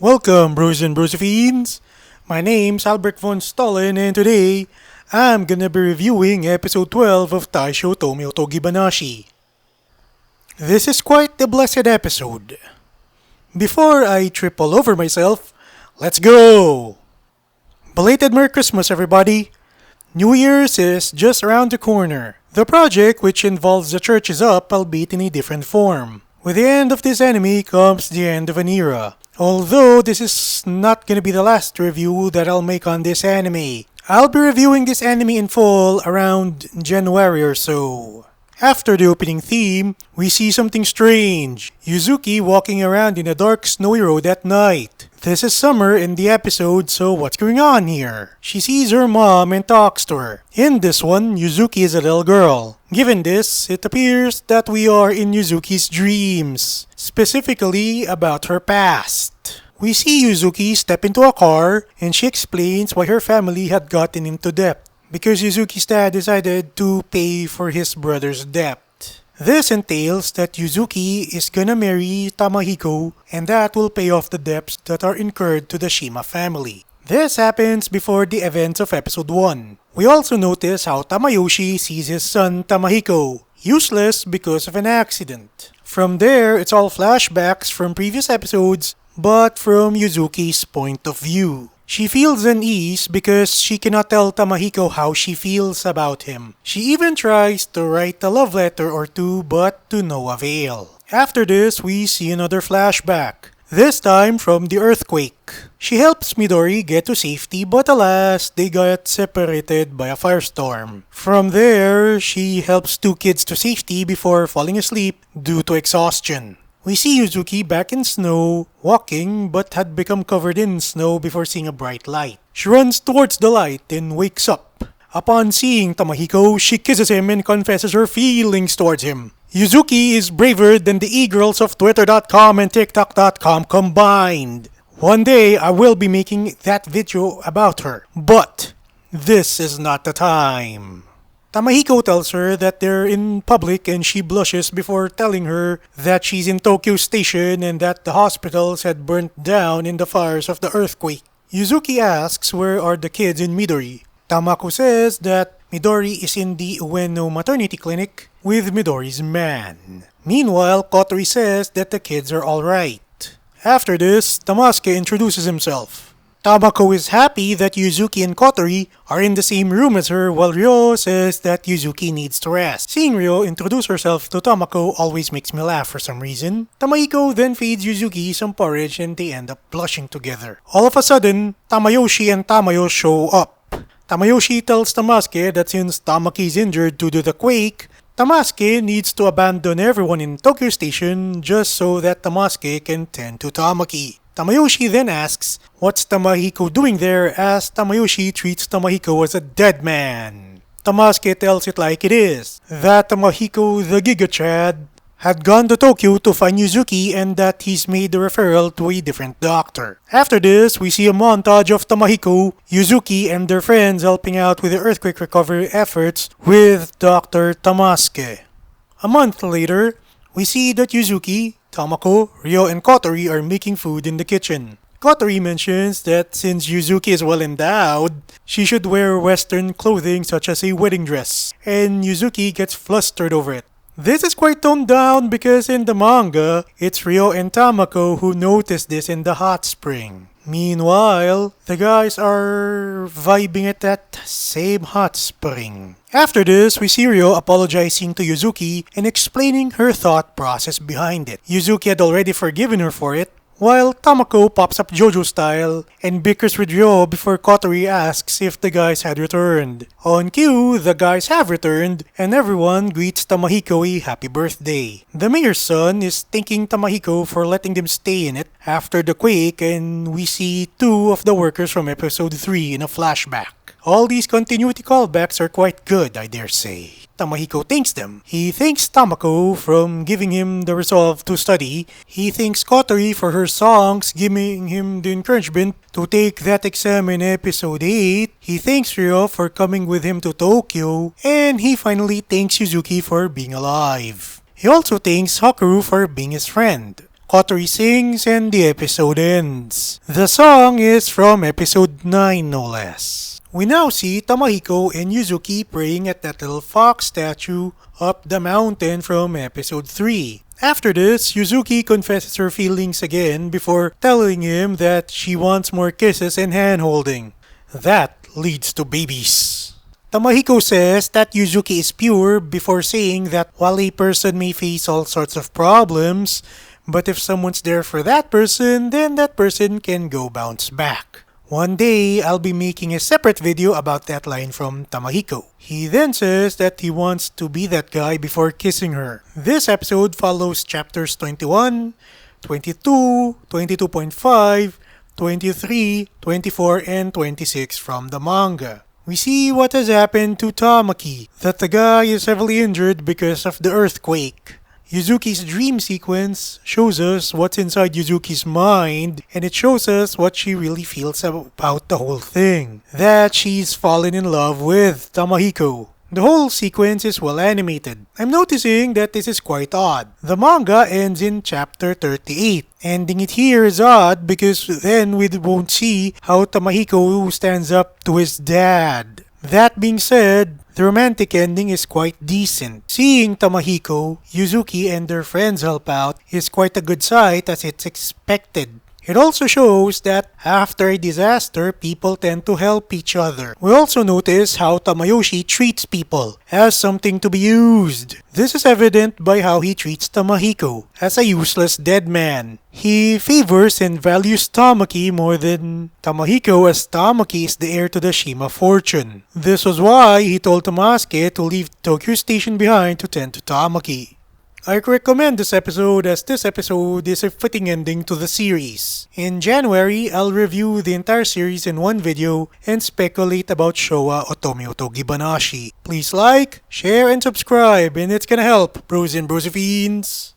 Welcome, bros and brosophines! My name's Albert von Stollen, and today I'm gonna be reviewing episode 12 of Taishou Otome Otogibanashi. This is quite the blessed episode. Before I trip all over myself, let's go! Belated Merry Christmas, everybody! New Year's is just around the corner. The project, which involves the church, is up, albeit in a different form. With the end of this anime comes the end of an era. Although this is not gonna be the last review that I'll make on this anime. I'll be reviewing this anime in full around January or so. After the opening theme, we see something strange. Yuzuki walking around in a dark snowy road at night. This is summer in the episode, so what's going on here? She sees her mom and talks to her. In this one, Yuzuki is a little girl. Given this, it appears that we are in Yuzuki's dreams, specifically about her past. We see Yuzuki step into a car and she explains why her family had gotten into debt, because Yuzuki's dad decided to pay for his brother's debt. This entails that Yuzuki is gonna marry Tamahiko, and that will pay off the debts that are incurred to the Shima family. This happens before the events of episode 1. We also notice how Tamayoshi sees his son Tamahiko, useless because of an accident. From there, it's all flashbacks from previous episodes, but from Yuzuki's point of view. She feels unease because she cannot tell Tamahiko how she feels about him. She even tries to write a love letter or two, but to no avail. After this, we see another flashback. This time from the earthquake. She helps Midori get to safety, but alas, they got separated by a firestorm. From there, she helps two kids to safety before falling asleep due to exhaustion. We see Yuzuki back in snow, walking, but had become covered in snow before seeing a bright light. She runs towards the light and wakes up. Upon seeing Tamahiko, she kisses him and confesses her feelings towards him. Yuzuki is braver than the e-girls of Twitter.com and TikTok.com combined. One day, I will be making that video about her, but this is not the time. Tamahiko tells her that they're in public and she blushes before telling her that she's in Tokyo Station and that the hospitals had burnt down in the fires of the earthquake. Yuzuki asks where are the kids in Midori. Tamako says that Midori is in the Ueno maternity clinic with Midori's man. Meanwhile, Kotori says that the kids are alright. After this, Tamasuke introduces himself. Tamako is happy that Yuzuki and Kotori are in the same room as her, while Ryo says that Yuzuki needs to rest. Seeing Ryo introduce herself to Tamako always makes me laugh for some reason. Tamahiko then feeds Yuzuki some porridge and they end up blushing together. All of a sudden, Tamayoshi and Tamayo show up. Tamayoshi tells Tamasuke that since Tamaki is injured due to the quake, Tamasuke needs to abandon everyone in Tokyo Station just so that Tamasuke can tend to Tamaki. Tamayoshi then asks what's Tamahiko doing there as Tamayoshi treats Tamahiko as a dead man. Tamasuke tells it like it is, that Tamahiko the Gigachad had gone to Tokyo to find Yuzuki and that he's made a referral to a different doctor. After this, we see a montage of Tamahiko, Yuzuki, and their friends helping out with the earthquake recovery efforts with Dr. Tamasuke. A month later, we see that Yuzuki, Tamako, Ryo, and Kotori are making food in the kitchen. Kotori mentions that since Yuzuki is well endowed, she should wear Western clothing such as a wedding dress, and Yuzuki gets flustered over it. This is quite toned down because in the manga, it's Ryo and Tamako who notice this in the hot spring. Meanwhile, the guys are vibing at that same hot spring. After this, we see Ryo apologizing to Yuzuki and explaining her thought process behind it. Yuzuki had already forgiven her for it, while Tamako pops up JoJo style and bickers with Ryo before Kotori asks if the guys had returned. On cue, the guys have returned and everyone greets Tamahiko a happy birthday. The mayor's son is thanking Tamahiko for letting them stay in it after the quake, and we see two of the workers from episode 3 in a flashback. All these continuity callbacks are quite good, I dare say. Tamahiko thanks them. He thanks Tamako for giving him the resolve to study. He thanks Kotori for her songs, giving him the encouragement to take that exam in episode 8. He thanks Ryo for coming with him to Tokyo. And he finally thanks Yuzuki for being alive. He also thanks Hakuryu for being his friend. Kotori sings and the episode ends. The song is from episode 9 no less. We now see Tamahiko and Yuzuki praying at that little fox statue up the mountain from episode 3. After this, Yuzuki confesses her feelings again before telling him that she wants more kisses and hand-holding. That leads to babies. Tamahiko says that Yuzuki is pure before saying that while a person may face all sorts of problems, but if someone's there for that person, then that person can go bounce back. One day, I'll be making a separate video about that line from Tamahiko. He then says that he wants to be that guy before kissing her. This episode follows chapters 21, 22, 22.5, 23, 24, and 26 from the manga. We see what has happened to Tamaki, that the guy is heavily injured because of the earthquake. Yuzuki's dream sequence shows us what's inside Yuzuki's mind, and it shows us what she really feels about the whole thing. That she's fallen in love with Tamahiko. The whole sequence is well animated. I'm noticing that this is quite odd. The manga ends in chapter 38. Ending it here is odd because then we won't see how Tamahiko stands up to his dad. That being said, the romantic ending is quite decent. Seeing Tamahiko, Yuzuki, and their friends help out is quite a good sight as it's expected. It also shows that after a disaster, people tend to help each other. We also notice how Tamayoshi treats people as something to be used. This is evident by how he treats Tamahiko as a useless dead man. He favors and values Tamaki more than Tamahiko as Tamaki is the heir to the Shima fortune. This was why he told Tamasuke to leave Tokyo Station behind to tend to Tamaki. I recommend this episode as this episode is a fitting ending to the series. In January, I'll review the entire series in one video and speculate about Taishou Otome Otogibanashi. Please like, share, and subscribe, and it's gonna help, bros and brosophines.